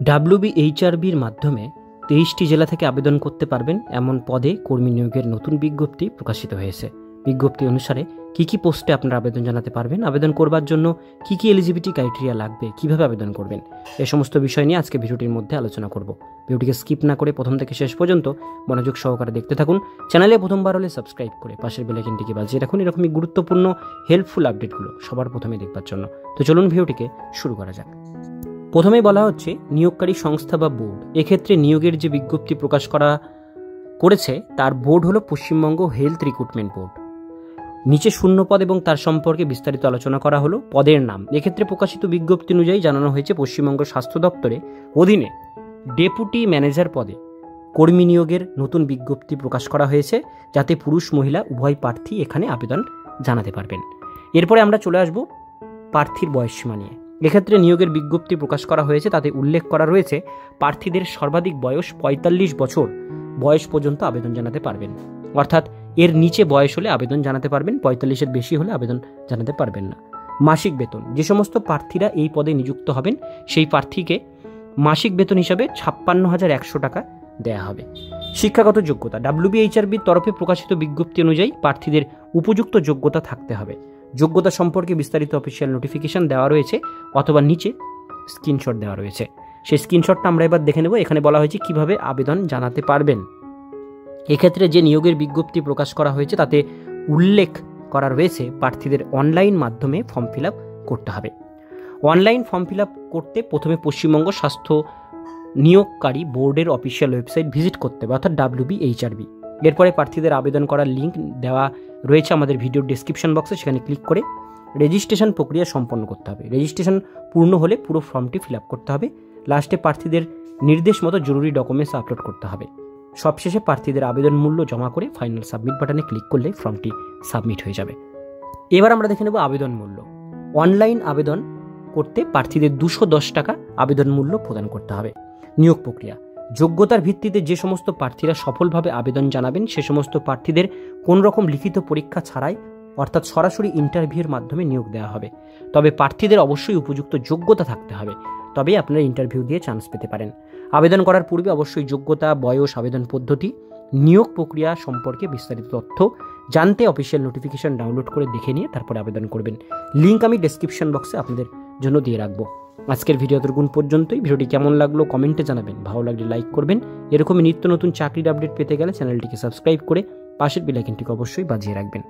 ডাব্লিউবিএইচআরবির মাধ্যমে 23টি জেলা থেকে আবেদন করতে পারবেন এমন পদে কর্মী নিয়োগের নতুন বিজ্ঞপ্তি প্রকাশিত হয়েছে। বিজ্ঞপ্তি অনুসারে কি কি পোস্টে আপনারা আবেদন জানাতে পারবেন, আবেদন করবার জন্য কি কি এলিজিবিলিটি ক্রাইটেরিয়া লাগবে, কিভাবে আবেদন করবেন, এই সমস্ত বিষয় নিয়ে আজকে ভিডিওটির মধ্যে আলোচনা করব। ভিডিওটিকে স্কিপ না করে প্রথম থেকে শেষ পর্যন্ত মনোযোগ সহকারে দেখতে থাকুন। চ্যানেলে প্রথমবার হলে সাবস্ক্রাইব করে পাশের বেল আইকনটিকে বাজিয়ে রাখুন এরকমই গুরুত্বপূর্ণ হেল্পফুল আপডেটগুলো সবার প্রথমে দেখবার জন্য। তো চলুন ভিডিওটিকে শুরু করা যাক। প্রথমেই বলা হচ্ছে নিয়োগকারী সংস্থা বা বোর্ড। এক্ষেত্রে নিয়োগের যে বিজ্ঞপ্তি প্রকাশ করেছে তার বোর্ড হলো পশ্চিমবঙ্গ হেলথ রিক্রুটমেন্ট বোর্ড। নিচে শূন্যপদ এবং তার সম্পর্কে বিস্তারিত আলোচনা করা হলো। পদের নাম এক্ষেত্রে প্রকাশিত বিজ্ঞপ্তি অনুযায়ী জানানো হয়েছে পশ্চিমবঙ্গ স্বাস্থ্য দপ্তরে অধীনে ডেপুটি ম্যানেজার পদে কর্মী নিয়োগের নতুন বিজ্ঞপ্তি প্রকাশ করা হয়েছে, যাতে পুরুষ মহিলা উভয় প্রার্থী এখানে আবেদন জানাতে পারবেন। এরপরে আমরা চলে আসব প্রার্থীর বয়সসীমা নিয়ে। এক্ষেত্রে নিয়োগের বিজ্ঞপ্তি প্রকাশ করা হয়েছে, তাতে উল্লেখ করা রয়েছে প্রার্থীদের সর্বাধিক বয়স 45 বছর বয়স পর্যন্ত আবেদন জানাতে পারবেন। অর্থাৎ এর নিচে বয়স হলে আবেদন জানাতে পারবেন, 45-এর বেশি হলে আবেদন জানাতে পারবেন না। মাসিক বেতন, যে সমস্ত প্রার্থীরা এই পদে নিযুক্ত হবেন সেই প্রার্থীকে মাসিক বেতন হিসাবে 56,100 টাকা দেয়া হবে। শিক্ষাগত যোগ্যতা, ডাব্লিউবিএইচআরবির তরফে প্রকাশিত বিজ্ঞপ্তি অনুযায়ী প্রার্থীদের উপযুক্ত যোগ্যতা থাকতে হবে। যোগ্যতা সম্পর্কে বিস্তারিত অফিসিয়াল নোটিফিকেশন দেওয়া রয়েছে অথবা নিচে স্ক্রিনশট দেওয়া রয়েছে। সেই স্ক্রিনশটটা আমরা এবার দেখে নেব। এখানে বলা হয়েছে কিভাবে আবেদন জানাতে পারবেন। এক্ষেত্রে যে নিয়োগের বিজ্ঞপ্তি প্রকাশ করা হয়েছে তাতে উল্লেখ করা রয়েছে প্রার্থীদের অনলাইন মাধ্যমে ফর্ম ফিল আপ করতে হবে। অনলাইন ফর্ম ফিল আপ করতে প্রথমে পশ্চিমবঙ্গ স্বাস্থ্য নিয়োগকারী বোর্ডের অফিসিয়াল ওয়েবসাইট ভিজিট করতে হবে, অর্থাৎ ডাব্লিউবিএইচআরবি। এরপরে প্রার্থীদের আবেদন করার লিঙ্ক দেওয়া রয়েছে আমাদের ভিডিওর ডেসক্রিপশন বক্সে, সেখানে ক্লিক করে রেজিস্ট্রেশন প্রক্রিয়া সম্পন্ন করতে হবে। রেজিস্ট্রেশন পূর্ণ হলে পুরো ফর্মটি ফিল আপ করতে হবে। লাস্টে প্রার্থীদের নির্দেশ মতো জরুরি ডকুমেন্টস আপলোড করতে হবে। সবশেষে প্রার্থীদের আবেদন মূল্য জমা করে ফাইনাল সাবমিট বাটনে ক্লিক করলে ফর্মটি সাবমিট হয়ে যাবে। এবার আমরা দেখে নেব আবেদন মূল্য। অনলাইন আবেদন করতে প্রার্থীদের 210 টাকা আবেদন মূল্য প্রদান করতে হবে। নিয়োগ প্রক্রিয়া, যোগ্যতার ভিত্তিতে যে সমস্ত প্রার্থীরা সফলভাবে আবেদন জানাবেন সে সমস্ত প্রার্থীদের কোন রকম লিখিত পরীক্ষা ছাড়াই অর্থাৎ সরাসরি ইন্টারভিউর মাধ্যমে নিয়োগ দেওয়া হবে। তবে প্রার্থীদের অবশ্যই উপযুক্ত যোগ্যতা থাকতে হবে, তবেই আপনারা ইন্টারভিউ দিয়ে চান্স পেতে পারেন। আবেদন করার পূর্বে অবশ্যই যোগ্যতা, বয়স, আবেদন পদ্ধতি, নিয়োগ প্রক্রিয়া সম্পর্কে বিস্তারিত তথ্য জানতে অফিসিয়াল নোটিফিকেশন ডাউনলোড করে দেখে নিয়ে তারপরে আবেদন করবেন। লিঙ্ক আমি ডেসক্রিপশন বক্সে আপনাদের জন্য দিয়ে রাখবো। আজকের ভিডিও এতটুকুন পর্যন্তই। ভিডিওটি কেমন লাগলো কমেন্টে জানাবেন, ভালো লাগলে লাইক করবেন। এরকমই নিত্য নতুন চাকরির আপডেট পেতে গেলে চ্যানেলটিকে সাবস্ক্রাইব করে পাশের বেল আইকনটিকে অবশ্যই বাজিয়ে রাখবেন।